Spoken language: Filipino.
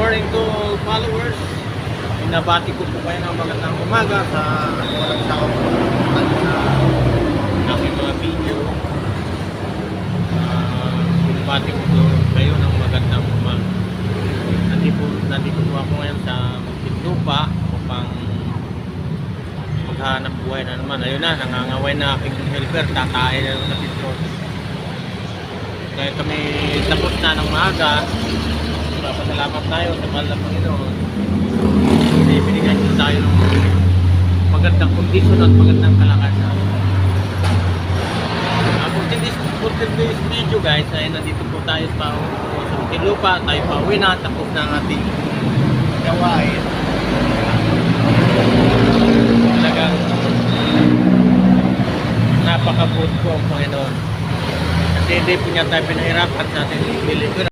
morning to followers. Binabati ko po kayo ng magandang umaga sa walang sawa po at sa aking mga video. Binabati ko po kayo ng magandang umaga. Nandito po ako ngayon sa Muntinlupa upang maghanap buhay na naman. Ayun na, nangangaway na aking helper. Tatay na naman dito. Kaya kami tapos na ng maaga. Pasalamat tayo sa mahal na Panginoon. Binigyan niyo tayo ng magandang kondisyon at magandang kalakasan. For today's video guys, ay nandito po tayo sa Muntinlupa. Tayo pa uwi na. Tapos na ang ating gawain. Talagang napakabuti po ang Panginoon. Kasi hindi po niya tayo pinahirapan sa ating bili.